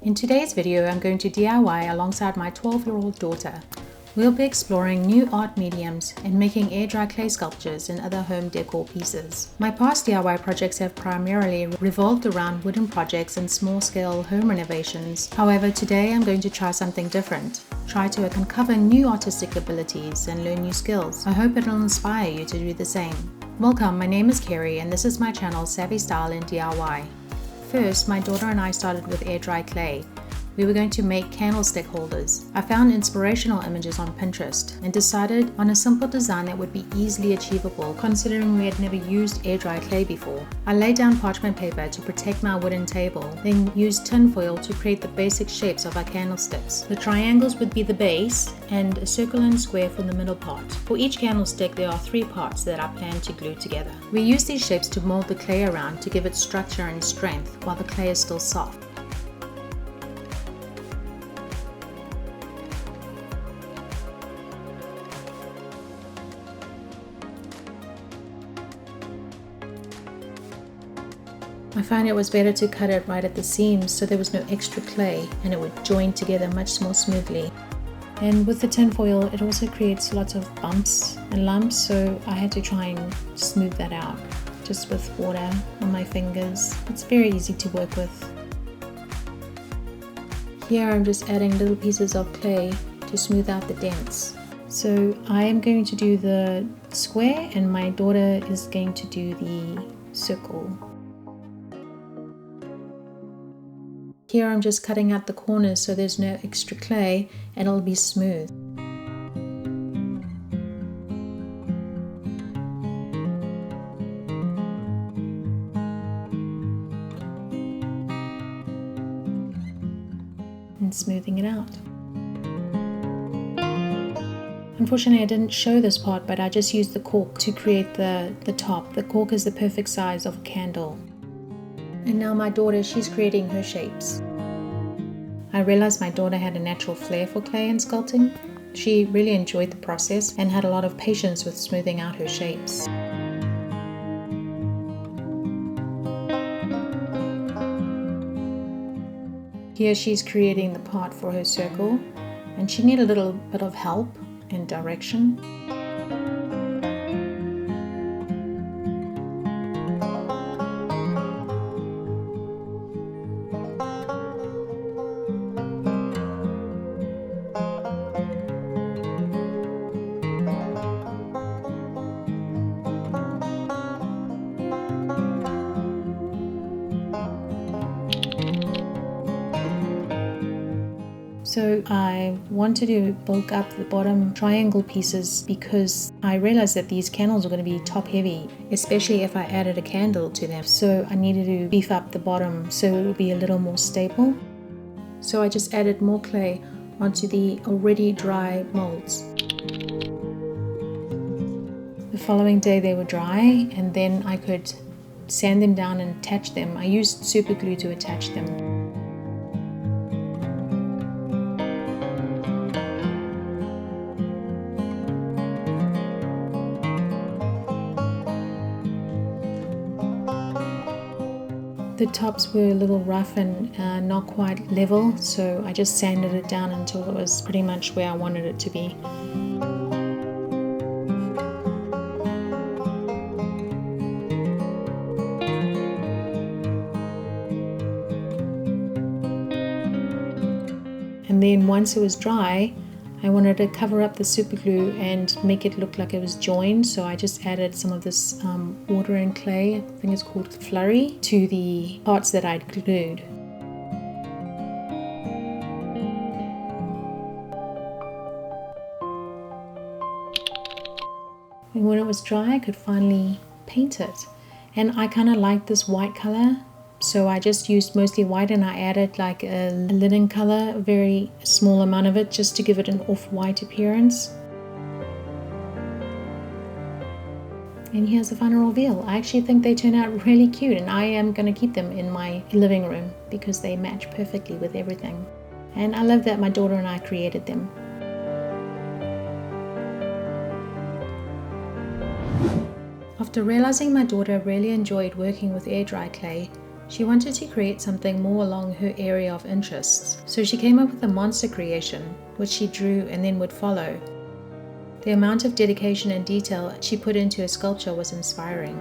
In today's video, I'm going to DIY alongside my 12-year-old daughter. We'll be exploring new art mediums and making air-dry clay sculptures and other home decor pieces. My past DIY projects have primarily revolved around wooden projects and small-scale home renovations. However, today I'm going to try something different. Try to uncover new artistic abilities and learn new skills. I hope it'll inspire you to do the same. Welcome, my name is Kerry and this is my channel Savvy Style and DIY. First, my daughter and I started with air-dry clay. We were going to make candlestick holders. I found inspirational images on Pinterest and decided on a simple design that would be easily achievable considering we had never used air-dry clay before. I laid down parchment paper to protect my wooden table, then used tin foil to create the basic shapes of our candlesticks. The triangles would be the base and a circle and square for the middle part. For each candlestick there are 3 parts that I plan to glue together. We use these shapes to mold the clay around to give it structure and strength while the clay is still soft. I found it was better to cut it right at the seams so there was no extra clay and it would join together much more smoothly. And with the tin foil it also creates lots of bumps and lumps, so I had to try and smooth that out just with water on my fingers. It's very easy to work with. Here I'm just adding little pieces of clay to smooth out the dents. So I am going to do the square and my daughter is going to do the circle. Here I'm just cutting out the corners so there's no extra clay and it'll be smooth. And smoothing it out. Unfortunately I didn't show this part, but I just used the cork to create the top. The cork is the perfect size of a candle. And now my daughter, she's creating her shapes. I realized my daughter had a natural flair for clay and sculpting. She really enjoyed the process and had a lot of patience with smoothing out her shapes. Here she's creating the part for her circle, and she needed a little bit of help and direction. So I wanted to bulk up the bottom triangle pieces because I realized that these candles are going to be top heavy, especially if I added a candle to them. So I needed to beef up the bottom so it would be a little more stable. So I just added more clay onto the already dry molds. The following day they were dry and then I could sand them down and attach them. I used super glue to attach them. The tops were a little rough and not quite level, so I just sanded it down until it was pretty much where I wanted it to be. And then once it was dry, I wanted to cover up the super glue and make it look like it was joined, so I just added some of this water and clay, I think it's called flurry, to the parts that I'd glued. And when it was dry I could finally paint it, and I kind of like this white color. So I just used mostly white and I added like a linen color, a very small amount of it, just to give it an off-white appearance. And here's the final reveal. I actually think they turn out really cute and I am going to keep them in my living room because they match perfectly with everything. And I love that my daughter and I created them. After realizing my daughter really enjoyed working with air dry clay, She wanted to create something more along her area of interests, so she came up with a monster creation, which she drew and then would follow. The amount of dedication and detail she put into her sculpture was inspiring.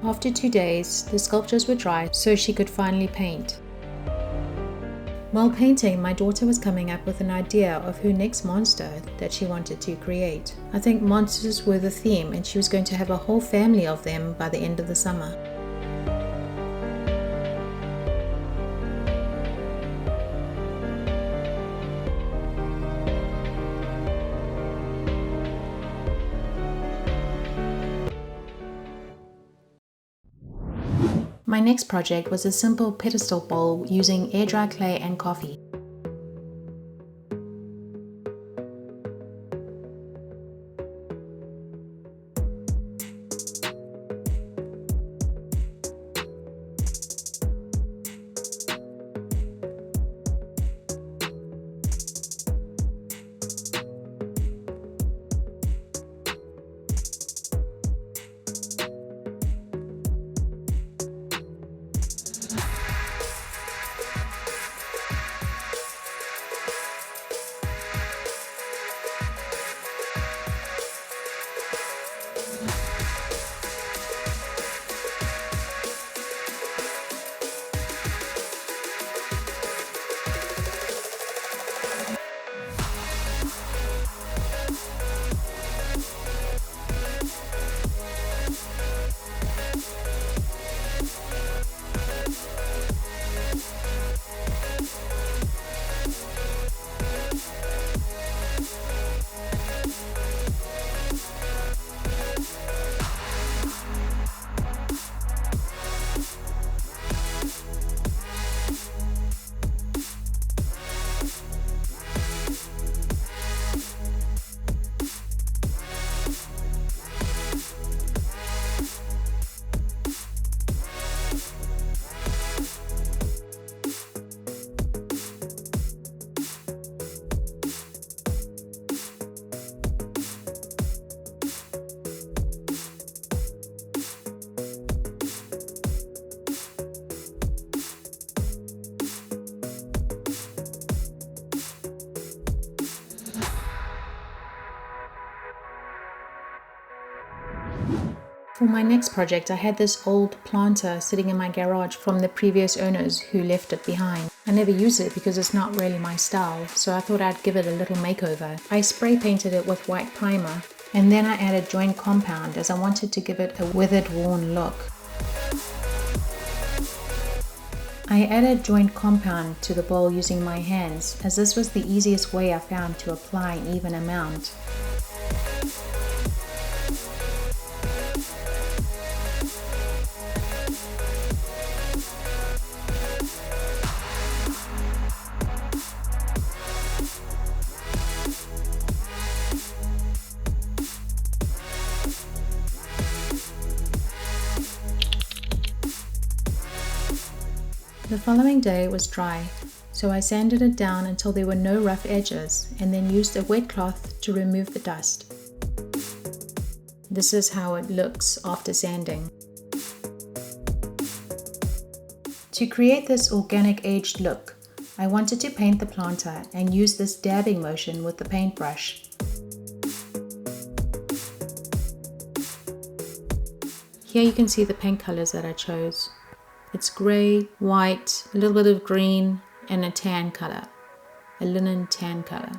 After 2 days, the sculptures were dry, so she could finally paint. While painting, my daughter was coming up with an idea of her next monster that she wanted to create. I think monsters were the theme, and she was going to have a whole family of them by the end of the summer. My next project was a simple pedestal bowl using air dry clay and coffee. For my next project, I had this old planter sitting in my garage from the previous owners who left it behind. I never use it because it's not really my style, so I thought I'd give it a little makeover. I spray painted it with white primer, and then I added joint compound as I wanted to give it a weathered, worn look. I added joint compound to the bowl using my hands, as this was the easiest way I found to apply an even amount. The following day was dry, so I sanded it down until there were no rough edges and then used a wet cloth to remove the dust. This is how it looks after sanding. To create this organic aged look, I wanted to paint the planter and use this dabbing motion with the paintbrush. Here you can see the paint colors that I chose. It's grey, white, a little bit of green, and a tan color, a linen tan color.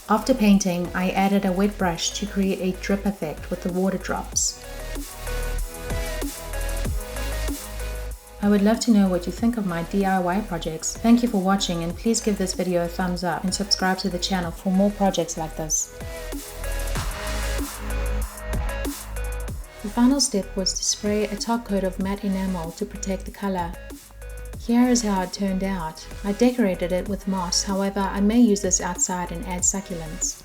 After painting, I added a wet brush to create a drip effect with the water drops. I would love to know what you think of my DIY projects. Thank you for watching, and please give this video a thumbs up and subscribe to the channel for more projects like this. The final step was to spray a top coat of matte enamel to protect the color. Here is how it turned out. I decorated it with moss, however I may use this outside and add succulents.